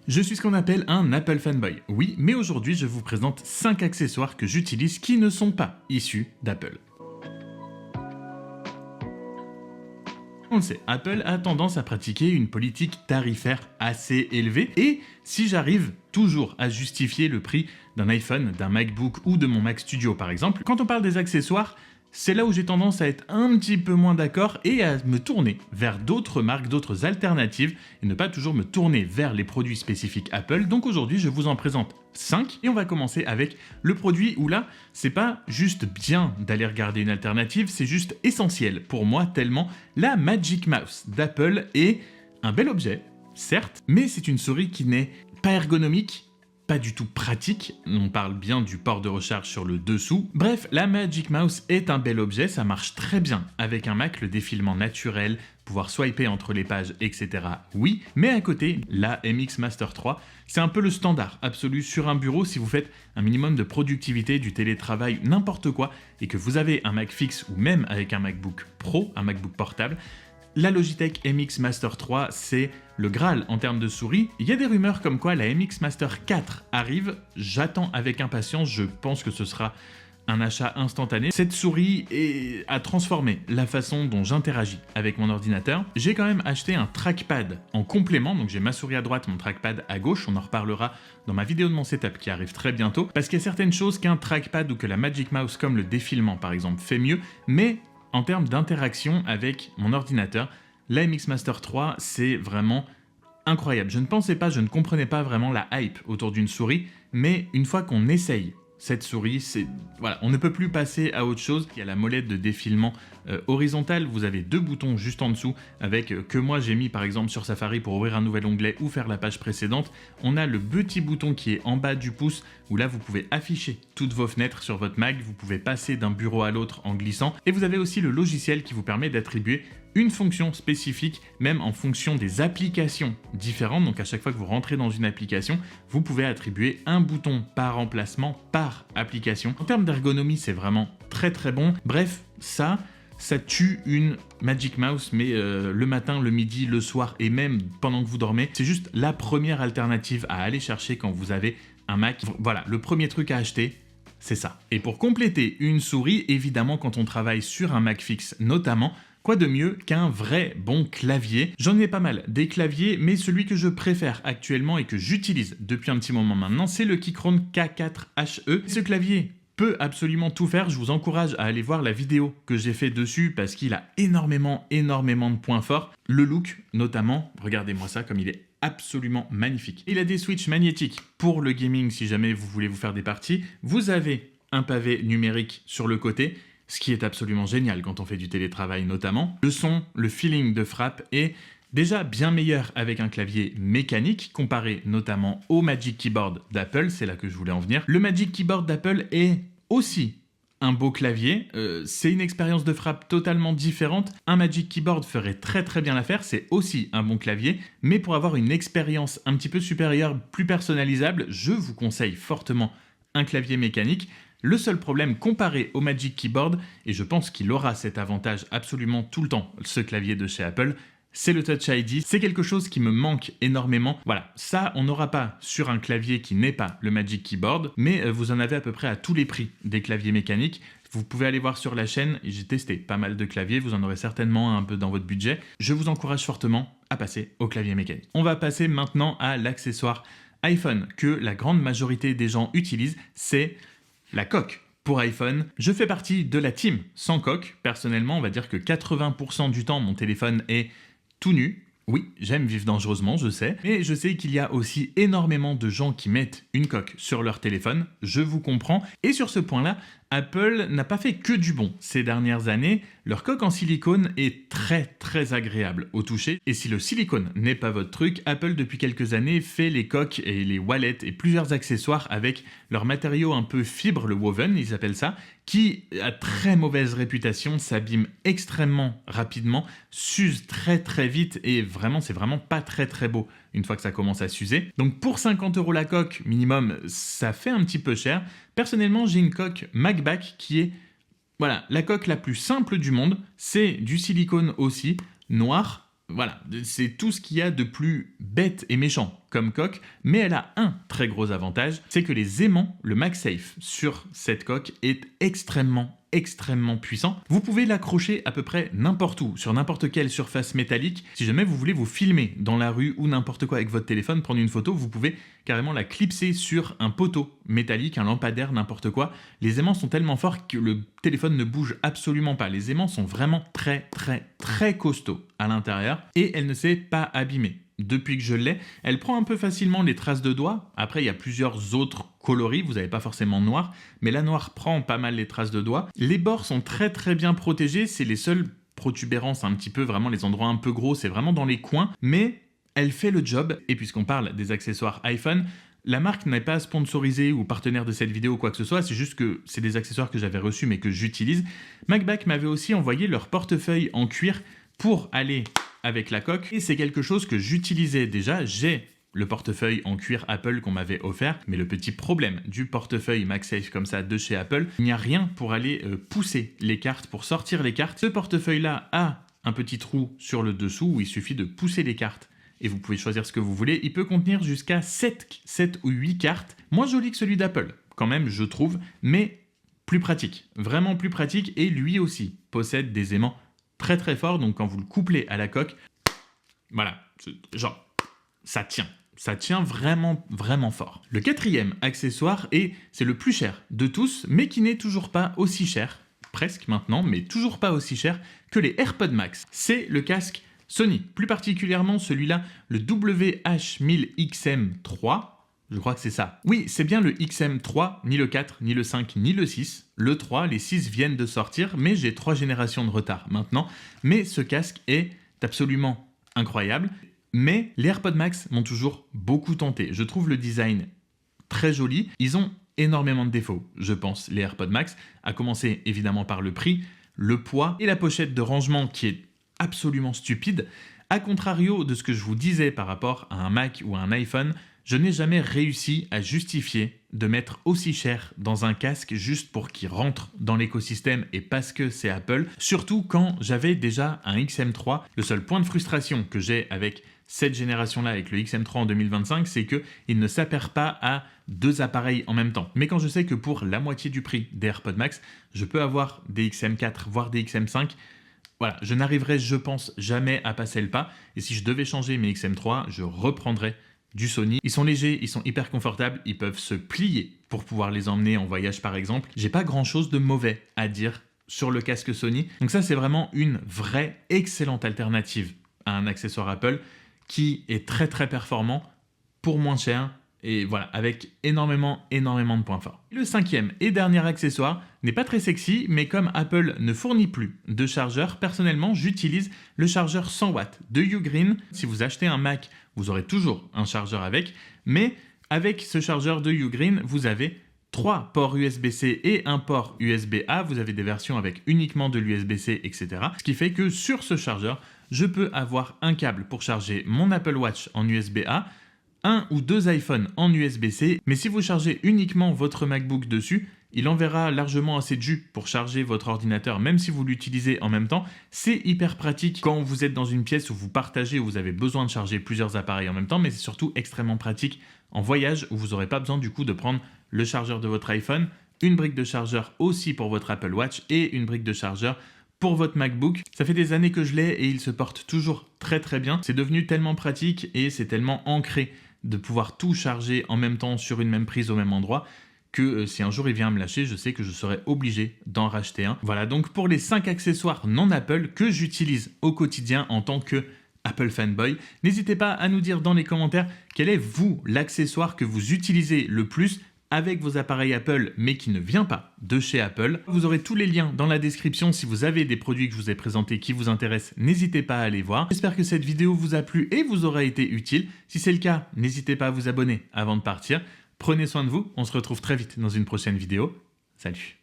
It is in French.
Je suis ce qu'on appelle un Apple fanboy, oui, mais aujourd'hui je vous présente 5 accessoires que j'utilise qui ne sont pas issus d'Apple. On le sait, Apple a tendance à pratiquer une politique tarifaire assez élevée et si j'arrive toujours à justifier le prix d'un iPhone, d'un MacBook ou de mon Mac Studio par exemple, quand on parle des accessoires, c'est là où j'ai tendance à être un petit peu moins d'accord et à me tourner vers d'autres marques, d'autres alternatives et ne pas toujours me tourner vers les produits spécifiques Apple. Donc aujourd'hui, je vous en présente 5 et on va commencer avec le produit où là, c'est pas juste bien d'aller regarder une alternative, c'est juste essentiel pour moi tellement la Magic Mouse d'Apple est un bel objet, certes, mais c'est une souris qui n'est pas ergonomique, pas du tout pratique, on parle bien du port de recharge sur le dessous. Bref, la Magic Mouse est un bel objet, ça marche très bien avec un Mac, le défilement naturel, pouvoir swiper entre les pages, etc. Oui, mais à côté, la MX Master 3, c'est un peu le standard absolu sur un bureau si vous faites un minimum de productivité, du télétravail, n'importe quoi, et que vous avez un Mac fixe ou même avec un MacBook Pro, un MacBook portable. La Logitech MX Master 3, c'est le Graal en termes de souris. Il y a des rumeurs comme quoi la MX Master 4 arrive. J'attends avec impatience, je pense que ce sera un achat instantané. Cette souris a transformé la façon dont j'interagis avec mon ordinateur. J'ai quand même acheté un trackpad en complément, donc j'ai ma souris à droite, mon trackpad à gauche. On en reparlera dans ma vidéo de mon setup qui arrive très bientôt, parce qu'il y a certaines choses qu'un trackpad ou que la Magic Mouse, comme le défilement par exemple, fait mieux, mais en termes d'interaction avec mon ordinateur, la MX Master 3, c'est vraiment incroyable. Je ne comprenais pas vraiment la hype autour d'une souris, mais une fois qu'on essaye cette souris, voilà, on ne peut plus passer à autre chose. Il y a la molette de défilement horizontale, vous avez 2 boutons juste en dessous, avec que moi j'ai mis par exemple sur Safari pour ouvrir un nouvel onglet ou faire la page précédente. On a le petit bouton qui est en bas du pouce, où là vous pouvez afficher toutes vos fenêtres sur votre Mac, vous pouvez passer d'un bureau à l'autre en glissant, et vous avez aussi le logiciel qui vous permet d'attribuer une fonction spécifique, même en fonction des applications différentes. Donc à chaque fois que vous rentrez dans une application, vous pouvez attribuer un bouton par emplacement, par application. En termes d'ergonomie, c'est vraiment très très bon. Bref, ça tue une Magic Mouse, mais le matin, le midi, le soir et même pendant que vous dormez, c'est juste la première alternative à aller chercher quand vous avez un Mac. Voilà, le premier truc à acheter, c'est ça. Et pour compléter une souris, évidemment, quand on travaille sur un Mac fixe notamment, quoi de mieux qu'un vrai bon clavier? J'en ai pas mal des claviers, mais celui que je préfère actuellement et que j'utilise depuis un petit moment maintenant, c'est le Keychron K4HE. Ce clavier peut absolument tout faire, je vous encourage à aller voir la vidéo que j'ai fait dessus parce qu'il a énormément de points forts. Le look notamment, regardez-moi ça comme il est absolument magnifique. Il a des switches magnétiques pour le gaming si jamais vous voulez vous faire des parties. Vous avez un pavé numérique sur le côté, ce qui est absolument génial quand on fait du télétravail notamment. Le son, le feeling de frappe est déjà bien meilleur avec un clavier mécanique comparé notamment au Magic Keyboard d'Apple, c'est là que je voulais en venir. Le Magic Keyboard d'Apple est aussi un beau clavier, c'est une expérience de frappe totalement différente. Un Magic Keyboard ferait très très bien l'affaire, c'est aussi un bon clavier, mais pour avoir une expérience un petit peu supérieure, plus personnalisable, je vous conseille fortement un clavier mécanique. Le seul problème comparé au Magic Keyboard, et je pense qu'il aura cet avantage absolument tout le temps, ce clavier de chez Apple, c'est le Touch ID. C'est quelque chose qui me manque énormément. Voilà, ça, on n'aura pas sur un clavier qui n'est pas le Magic Keyboard, mais vous en avez à peu près à tous les prix des claviers mécaniques. Vous pouvez aller voir sur la chaîne, j'ai testé pas mal de claviers, vous en aurez certainement un peu dans votre budget. Je vous encourage fortement à passer au clavier mécanique. On va passer maintenant à l'accessoire iPhone que la grande majorité des gens utilisent, c'est la coque. Pour iPhone, je fais partie de la team sans coque. Personnellement, on va dire que 80% du temps, mon téléphone est tout nu. Oui, j'aime vivre dangereusement, je sais. Mais je sais qu'il y a aussi énormément de gens qui mettent une coque sur leur téléphone. Je vous comprends. Et sur ce point-là, Apple n'a pas fait que du bon ces dernières années. Leur coque en silicone est très très agréable au toucher. Et si le silicone n'est pas votre truc, Apple depuis quelques années fait les coques et les wallets et plusieurs accessoires avec leur matériau un peu fibre, le woven, ils appellent ça, qui a très mauvaise réputation, s'abîme extrêmement rapidement, s'use très très vite et vraiment c'est vraiment pas très très beau une fois que ça commence à s'user. Donc pour 50 € la coque minimum, ça fait un petit peu cher. Personnellement, j'ai une coque MacBack qui est voilà, la coque la plus simple du monde. C'est du silicone aussi, noir. Voilà, c'est tout ce qu'il y a de plus bête et méchant comme coque, mais elle a un très gros avantage, c'est que les aimants, le MagSafe sur cette coque est extrêmement puissant. Vous pouvez l'accrocher à peu près n'importe où, sur n'importe quelle surface métallique. Si jamais vous voulez vous filmer dans la rue ou n'importe quoi avec votre téléphone, prendre une photo, vous pouvez carrément la clipser sur un poteau métallique, un lampadaire, n'importe quoi. Les aimants sont tellement forts que le téléphone ne bouge absolument pas. Les aimants sont vraiment très costauds à l'intérieur et elle ne s'est pas abîmée. Depuis que je l'ai, elle prend un peu facilement les traces de doigts. Après, il y a plusieurs autres coloris, vous n'avez pas forcément noir, mais la noire prend pas mal les traces de doigts. Les bords sont très bien protégés, c'est les seules protubérances un petit peu, vraiment les endroits un peu gros, c'est vraiment dans les coins, mais elle fait le job. Et puisqu'on parle des accessoires iPhone, la marque n'est pas sponsorisée ou partenaire de cette vidéo ou quoi que ce soit, c'est juste que c'est des accessoires que j'avais reçus mais que j'utilise. Macbac m'avait aussi envoyé leur portefeuille en cuir pour aller avec la coque, et c'est quelque chose que j'utilisais déjà. J'ai le portefeuille en cuir Apple qu'on m'avait offert, mais le petit problème du portefeuille MagSafe comme ça de chez Apple, il n'y a rien pour aller pousser les cartes, pour sortir les cartes. Ce portefeuille-là a un petit trou sur le dessous où il suffit de pousser les cartes et vous pouvez choisir ce que vous voulez. Il peut contenir jusqu'à 7 ou 8 cartes, moins joli que celui d'Apple, quand même je trouve, mais plus pratique, vraiment plus pratique, et lui aussi possède des aimants très forts, donc quand vous le couplez à la coque, voilà, genre, ça tient vraiment fort. Le quatrième accessoire, et c'est le plus cher de tous, mais qui n'est toujours pas aussi cher, presque maintenant, mais toujours pas aussi cher que les AirPods Max. C'est le casque Sony, plus particulièrement celui-là, le WH-1000XM3, je crois que c'est ça. Oui, c'est bien le XM3, ni le 4, ni le 5, ni le 6. Le 3, les 6 viennent de sortir, mais j'ai 3 générations de retard maintenant. Mais ce casque est absolument incroyable. Mais les AirPods Max m'ont toujours beaucoup tenté. Je trouve le design très joli. Ils ont énormément de défauts, je pense, les AirPods Max, à commencer évidemment par le prix, le poids et la pochette de rangement qui est absolument stupide. A contrario de ce que je vous disais par rapport à un Mac ou à un iPhone, je n'ai jamais réussi à justifier de mettre aussi cher dans un casque juste pour qu'il rentre dans l'écosystème et parce que c'est Apple, surtout quand j'avais déjà un XM3. Le seul point de frustration que j'ai avec cette génération-là, avec le XM3 en 2025, c'est qu'il ne s'appaire pas à 2 appareils en même temps. Mais quand je sais que pour la moitié du prix des AirPods Max, je peux avoir des XM4, voire des XM5, voilà, je n'arriverai, je pense, jamais à passer le pas. Et si je devais changer mes XM3, je reprendrais du Sony. Ils sont légers, ils sont hyper confortables, ils peuvent se plier pour pouvoir les emmener en voyage par exemple. J'ai pas grand chose de mauvais à dire sur le casque Sony. Donc ça, c'est vraiment une vraie excellente alternative à un accessoire Apple qui est très performant pour moins cher et voilà, avec énormément de points forts. Le cinquième et dernier accessoire n'est pas très sexy, mais comme Apple ne fournit plus de chargeur, personnellement, j'utilise le chargeur 100 watts de Ugreen. Si vous achetez un Mac, vous aurez toujours un chargeur avec, mais avec ce chargeur de Ugreen, vous avez 3 ports USB-C et un port USB-A. Vous avez des versions avec uniquement de l'USB-C, etc. Ce qui fait que sur ce chargeur, je peux avoir un câble pour charger mon Apple Watch en USB-A, 1 ou 2 iPhones en USB-C, mais si vous chargez uniquement votre MacBook dessus, il enverra largement assez de jus pour charger votre ordinateur, même si vous l'utilisez en même temps. C'est hyper pratique quand vous êtes dans une pièce où vous partagez, où vous avez besoin de charger plusieurs appareils en même temps, mais c'est surtout extrêmement pratique en voyage où vous n'aurez pas besoin du coup de prendre le chargeur de votre iPhone, une brique de chargeur aussi pour votre Apple Watch et une brique de chargeur pour votre MacBook. Ça fait des années que je l'ai et il se porte toujours très bien. C'est devenu tellement pratique et c'est tellement ancré de pouvoir tout charger en même temps sur une même prise au même endroit que si un jour il vient me lâcher, je sais que je serai obligé d'en racheter un. Voilà donc pour les 5 accessoires non Apple que j'utilise au quotidien en tant que Apple fanboy. N'hésitez pas à nous dire dans les commentaires quel est vous l'accessoire que vous utilisez le plus avec vos appareils Apple mais qui ne vient pas de chez Apple. Vous aurez tous les liens dans la description. Si vous avez des produits que je vous ai présentés qui vous intéressent, n'hésitez pas à aller voir. J'espère que cette vidéo vous a plu et vous aura été utile. Si c'est le cas, n'hésitez pas à vous abonner avant de partir. Prenez soin de vous, on se retrouve très vite dans une prochaine vidéo. Salut!